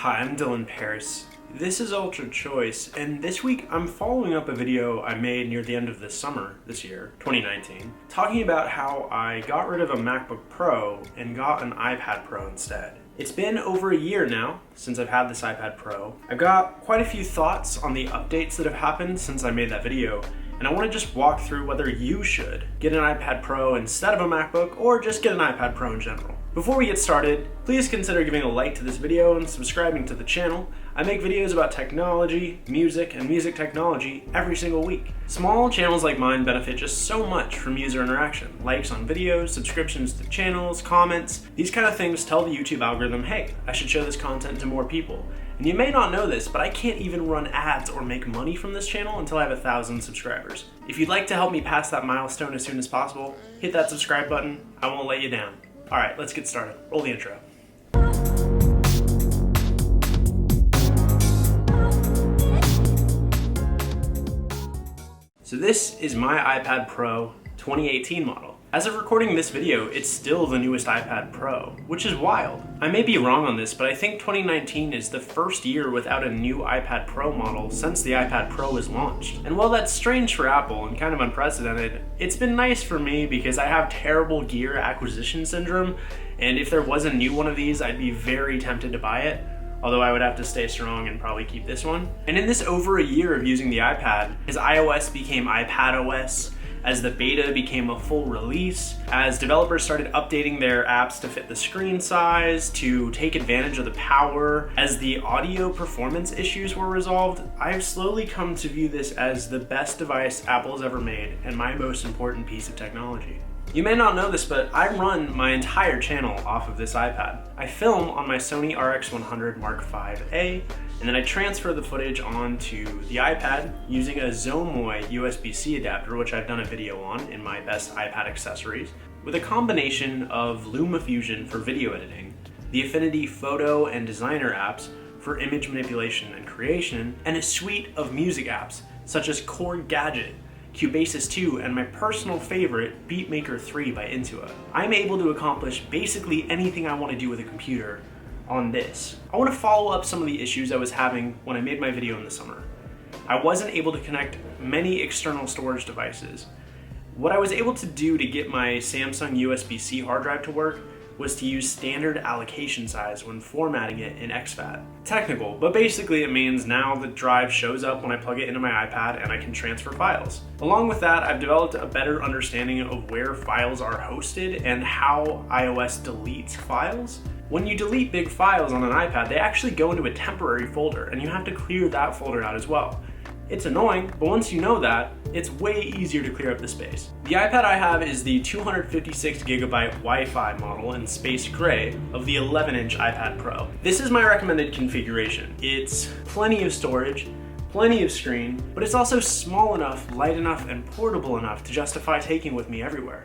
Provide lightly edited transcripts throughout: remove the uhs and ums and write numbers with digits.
Hi, I'm Dylan Paris. This is Ultra Choice, and this week I'm following up a video I made near the end of the summer this year, 2019, talking about how I got rid of a MacBook Pro and got an iPad Pro instead. It's been over a year now since I've had this iPad Pro. I've got quite a few thoughts on the updates that have happened since I made that video, and I want to just walk through whether you should get an iPad Pro instead of a MacBook or just get an iPad Pro in general. Before we get started, please consider giving a like to this video and subscribing to the channel. I make videos about technology, music, and music technology every single week. Small channels like mine benefit just so much from user interaction. Likes on videos, subscriptions to channels, comments. These kind of things tell the YouTube algorithm, hey, I should show this content to more people. And you may not know this, but I can't even run ads or make money from this channel until I have 1,000 subscribers. If you'd like to help me pass that milestone as soon as possible, hit that subscribe button. I won't let you down. All right, let's get started. Roll the intro. So this is my iPad Pro 2018 model. As of recording this video, it's still the newest iPad Pro, which is wild. I may be wrong on this, but I think 2019 is the first year without a new iPad Pro model since the iPad Pro was launched. And while that's strange for Apple and kind of unprecedented, it's been nice for me because I have terrible gear acquisition syndrome, and if there was a new one of these, I'd be very tempted to buy it. Although I would have to stay strong and probably keep this one. And in this over a year of using the iPad, as iOS became iPadOS, as the beta became a full release, as developers started updating their apps to fit the screen size, to take advantage of the power, as the audio performance issues were resolved, I've slowly come to view this as the best device Apple's ever made and my most important piece of technology. You may not know this, but I run my entire channel off of this iPad. I film on my Sony RX100 Mark V-A, and then I transfer the footage onto the iPad using a Zomoy USB-C adapter, which I've done a video on in my best iPad accessories, with a combination of LumaFusion for video editing, the Affinity Photo and Designer apps for image manipulation and creation, and a suite of music apps such as Chord Gadget, Cubasis 2, and my personal favorite, Beatmaker 3 by Intua. I'm able to accomplish basically anything I want to do with a computer on this. I want to follow up some of the issues I was having when I made my video in the summer. I wasn't able to connect many external storage devices. What I was able to do to get my Samsung USB-C hard drive to work was to use standard allocation size when formatting it in exFAT. Technical, but basically it means now the drive shows up when I plug it into my iPad and I can transfer files. Along with that, I've developed a better understanding of where files are hosted and how iOS deletes files. When you delete big files on an iPad, they actually go into a temporary folder and you have to clear that folder out as well. It's annoying, but once you know that, it's way easier to clear up the space. The iPad I have is the 256GB Wi-Fi model in space gray of the 11-inch iPad Pro. This is my recommended configuration. It's plenty of storage, plenty of screen, but it's also small enough, light enough, and portable enough to justify taking with me everywhere.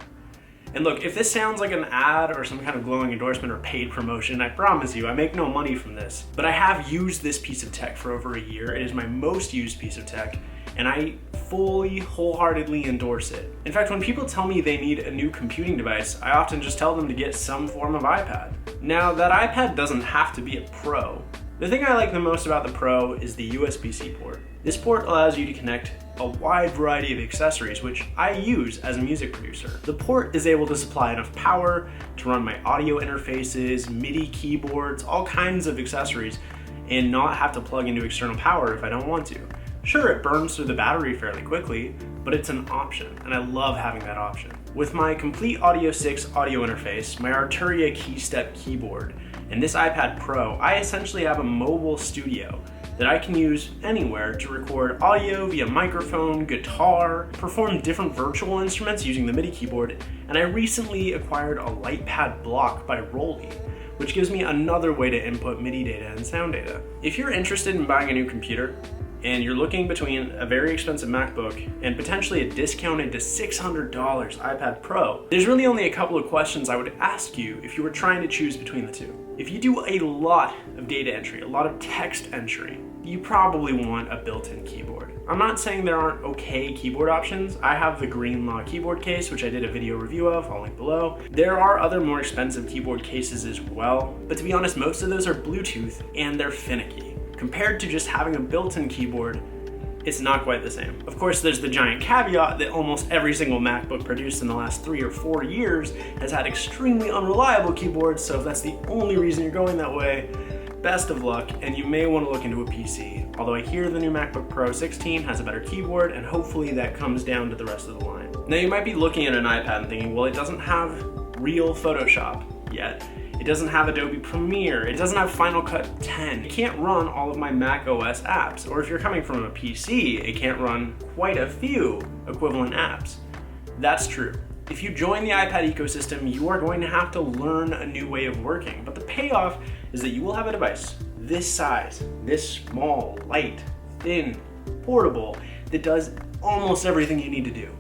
And look, if this sounds like an ad or some kind of glowing endorsement or paid promotion, I promise you, I make no money from this. But I have used this piece of tech for over a year. It is my most used piece of tech, and I fully, wholeheartedly endorse it. In fact, when people tell me they need a new computing device, I often just tell them to get some form of iPad. Now, that iPad doesn't have to be a Pro. The thing I like the most about the Pro is the USB-C port. This port allows you to connect a wide variety of accessories, which I use as a music producer. The port is able to supply enough power to run my audio interfaces, MIDI keyboards, all kinds of accessories, and not have to plug into external power if I don't want to. Sure, it burns through the battery fairly quickly, but it's an option, and I love having that option. With my complete Audio 6 audio interface, my Arturia KeyStep keyboard, and this iPad Pro, I essentially have a mobile studio that I can use anywhere to record audio via microphone, guitar, perform different virtual instruments using the MIDI keyboard, and I recently acquired a LightPad Block by Rollei, which gives me another way to input MIDI data and sound data. If you're interested in buying a new computer, and you're looking between a very expensive MacBook and potentially a discounted to $600 iPad Pro, there's really only a couple of questions I would ask you if you were trying to choose between the two. If you do a lot of data entry, a lot of text entry, you probably want a built-in keyboard. I'm not saying there aren't okay keyboard options. I have the Greenlaw keyboard case, which I did a video review of, I'll link below. There are other more expensive keyboard cases as well, but to be honest, most of those are Bluetooth and they're finicky. Compared to just having a built-in keyboard, it's not quite the same. Of course, there's the giant caveat that almost every single MacBook produced in the last 3 or 4 years has had extremely unreliable keyboards, so if that's the only reason you're going that way, best of luck, and you may want to look into a PC. Although I hear the new MacBook Pro 16 has a better keyboard, and hopefully that comes down to the rest of the line. Now you might be looking at an iPad and thinking, well, it doesn't have real Photoshop yet. It doesn't have Adobe Premiere. It doesn't have Final Cut 10. It can't run all of my Mac OS apps. Or if you're coming from a PC, it can't run quite a few equivalent apps. That's true. If you join the iPad ecosystem, you are going to have to learn a new way of working. But the payoff is that you will have a device this size, this small, light, thin, portable, that does almost everything you need to do.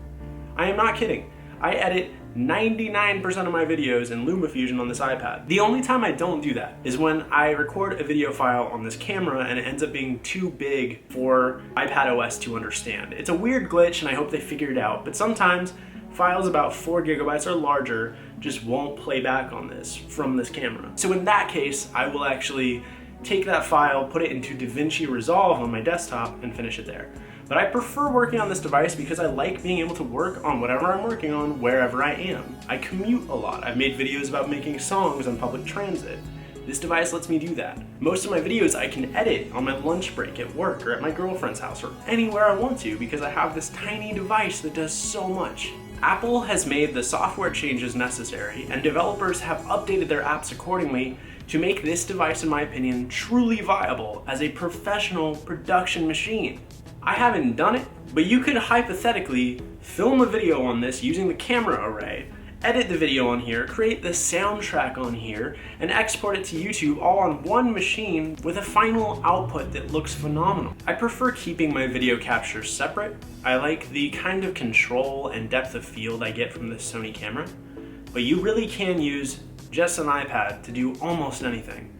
I am not kidding. I edit 99% of my videos in LumaFusion on this iPad. The only time I don't do that is when I record a video file on this camera and it ends up being too big for iPadOS to understand. It's a weird glitch and I hope they figure it out, but sometimes files about 4 gigabytes or larger just won't play back on this from this camera. So in that case, I will actually take that file, put it into DaVinci Resolve on my desktop and finish it there. But I prefer working on this device because I like being able to work on whatever I'm working on wherever I am. I commute a lot. I've made videos about making songs on public transit. This device lets me do that. Most of my videos I can edit on my lunch break at work or at my girlfriend's house or anywhere I want to because I have this tiny device that does so much. Apple has made the software changes necessary and developers have updated their apps accordingly to make this device, in my opinion, truly viable as a professional production machine. I haven't done it, but you could hypothetically film a video on this using the camera array, edit the video on here, create the soundtrack on here, and export it to YouTube all on one machine with a final output that looks phenomenal. I prefer keeping my video captures separate. I like the kind of control and depth of field I get from this Sony camera, but you really can use just an iPad to do almost anything.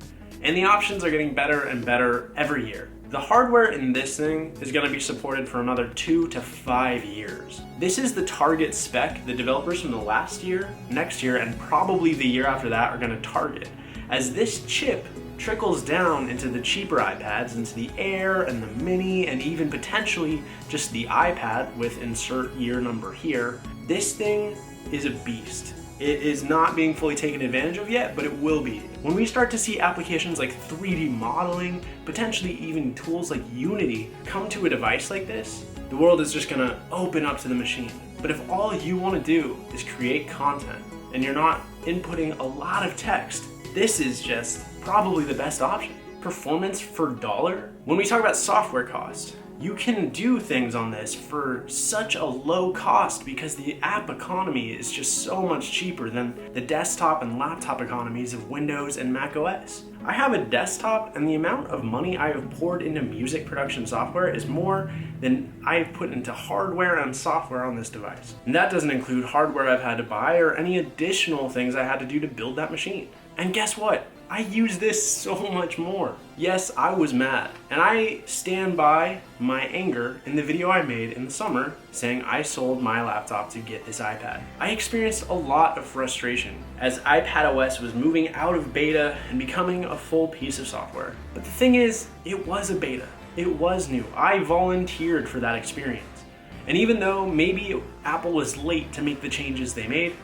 And the options are getting better and better every year. The hardware in this thing is going to be supported for another 2 to 5 years. This is the target spec the developers from the last year, next year, and probably the year after that are going to target. As this chip trickles down into the cheaper iPads, into the Air and the Mini, and even potentially just the iPad with insert year number here, this thing is a beast. It is not being fully taken advantage of yet, but it will be. When we start to see applications like 3D modeling, potentially even tools like Unity come to a device like this, the world is just gonna open up to the machine. But if all you wanna do is create content and you're not inputting a lot of text, this is just probably the best option. Performance for dollar? When we talk about software cost, you can do things on this for such a low cost because the app economy is just so much cheaper than the desktop and laptop economies of Windows and Mac OS. I have a desktop and the amount of money I have poured into music production software is more than I've put into hardware and software on this device. And that doesn't include hardware I've had to buy or any additional things I had to do to build that machine. And guess what? I use this so much more. Yes, I was mad, and I stand by my anger in the video I made in the summer saying I sold my laptop to get this iPad. I experienced a lot of frustration as iPadOS was moving out of beta and becoming a full piece of software. But the thing is, it was a beta. It was new. I volunteered for that experience. And even though maybe Apple was late to make the changes they made,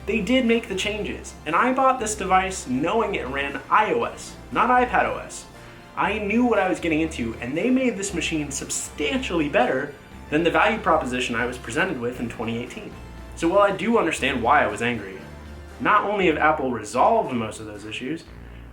they did make the changes, and I bought this device knowing it ran iOS, not iPadOS. I knew what I was getting into, and they made this machine substantially better than the value proposition I was presented with in 2018. So while I do understand why I was angry, not only have Apple resolved most of those issues,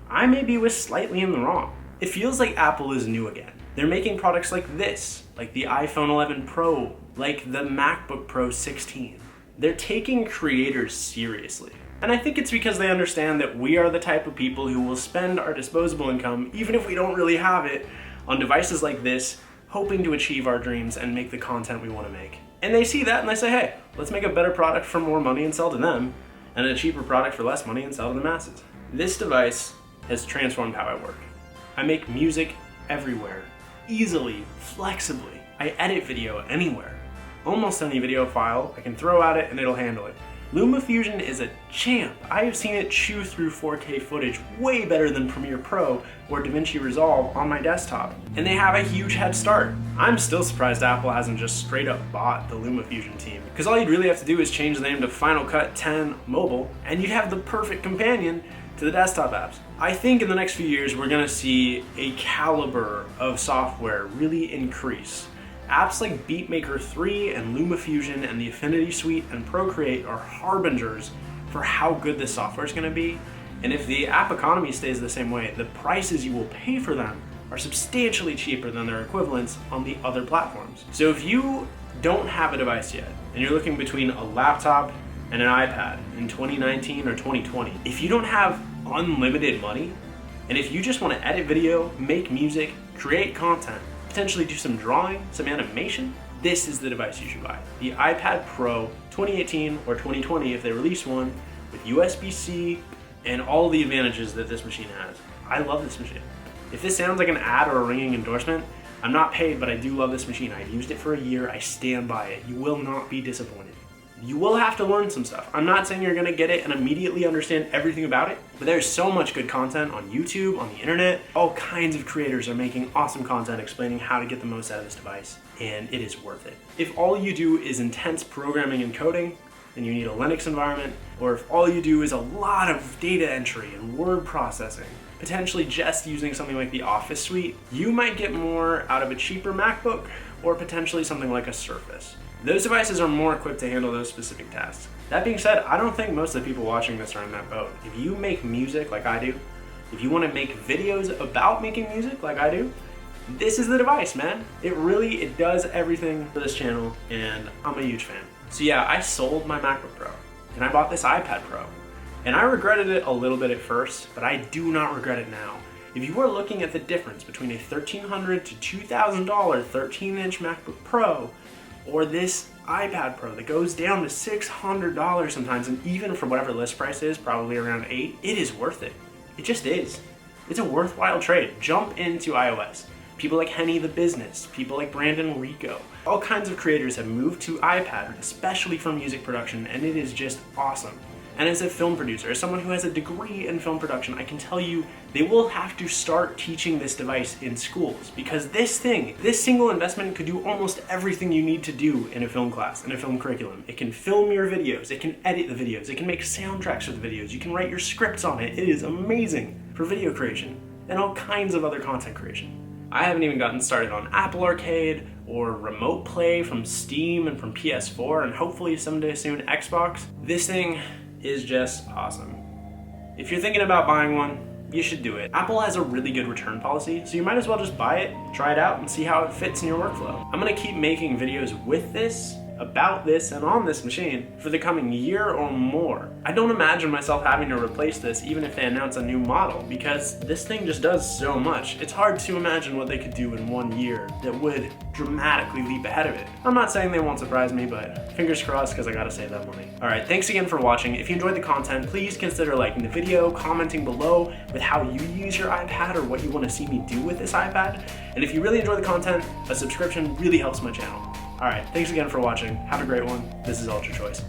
I maybe was slightly in the wrong. It feels like Apple is new again. They're making products like this, like the iPhone 11 Pro, like the MacBook Pro 16. They're taking creators seriously. And I think it's because they understand that we are the type of people who will spend our disposable income, even if we don't really have it, on devices like this, hoping to achieve our dreams and make the content we want to make. And they see that and they say, hey, let's make a better product for more money and sell to them, and a cheaper product for less money and sell to the masses. This device has transformed how I work. I make music everywhere, easily, flexibly. I I edit video anywhere. Almost any video file, I can throw at it and it'll handle it. LumaFusion is a champ. I have seen it chew through 4K footage way better than Premiere Pro or DaVinci Resolve on my desktop, and they have a huge head start. I'm still surprised Apple hasn't just straight up bought the LumaFusion team, because all you'd really have to do is change the name to Final Cut 10 Mobile, and you'd have the perfect companion to the desktop apps. I think in the next few years we're gonna see a caliber of software really increase. Apps like Beatmaker 3 and LumaFusion and the Affinity Suite and Procreate are harbingers for how good this software is going to be. And if the app economy stays the same way, the prices you will pay for them are substantially cheaper than their equivalents on the other platforms. So if you don't have a device yet and you're looking between a laptop and an iPad in 2019 or 2020, if you don't have unlimited money, and if you just want to edit video, make music, create content, potentially do some drawing, some animation, this is the device you should buy. The iPad Pro 2018 or 2020 if they release one, with USB-C and all the advantages that this machine has. I love this machine. If this sounds like an ad or a ringing endorsement, I'm not paid, but I do love this machine. I've used it for a year, I stand by it. You will not be disappointed. You will have to learn some stuff. I'm not saying you're gonna get it and immediately understand everything about it, but there's so much good content on YouTube, on the internet. All kinds of creators are making awesome content explaining how to get the most out of this device, and it is worth it. If all you do is intense programming and coding, then you need a Linux environment, or if all you do is a lot of data entry and word processing, potentially just using something like the Office Suite, you might get more out of a cheaper MacBook or potentially something like a Surface. Those devices are more equipped to handle those specific tasks. That being said, I don't think most of the people watching this are in that boat. If you make music like I do, if you want to make videos about making music like I do, this is the device, man. It does everything for this channel, and I'm a huge fan. So yeah, I sold my MacBook Pro, and I bought this iPad Pro. And I regretted it a little bit at first, but I do not regret it now. If you are looking at the difference between a $1,300 to $2,000 13-inch MacBook Pro or this iPad Pro that goes down to $600 sometimes, and even for whatever list price is, probably around $800, it is worth it. It just is. It's a worthwhile trade. Jump into iOS. People like Henny the Business, people like Brandon Rico, all kinds of creators have moved to iPad, especially for music production, and it is just awesome. And as a film producer, as someone who has a degree in film production, I can tell you they will have to start teaching this device in schools, because this single investment could do almost everything you need to do in a film class, in a film curriculum. It can film your videos, it can edit the videos, it can make soundtracks for the videos, you can write your scripts on it. It is amazing for video creation and all kinds of other content creation. I haven't even gotten started on Apple Arcade or Remote Play from Steam and from PS4, and hopefully someday soon Xbox. This thing is just awesome. If you're thinking about buying one, you should do it. Apple has a really good return policy, so you might as well just buy it, try it out, and see how it fits in your workflow. I'm gonna keep making videos with this, about this, and on this machine for the coming year or more. I don't imagine myself having to replace this even if they announce a new model, because this thing just does so much. It's hard to imagine what they could do in 1 year that would dramatically leap ahead of it. I'm not saying they won't surprise me, but fingers crossed, because I gotta save that money. Alright, thanks again for watching. If you enjoyed the content, please consider liking the video, commenting below with how you use your iPad or what you want to see me do with this iPad. And if you really enjoy the content, a subscription really helps my channel. Alright, thanks again for watching. Have a great one. This is Ultra Choice.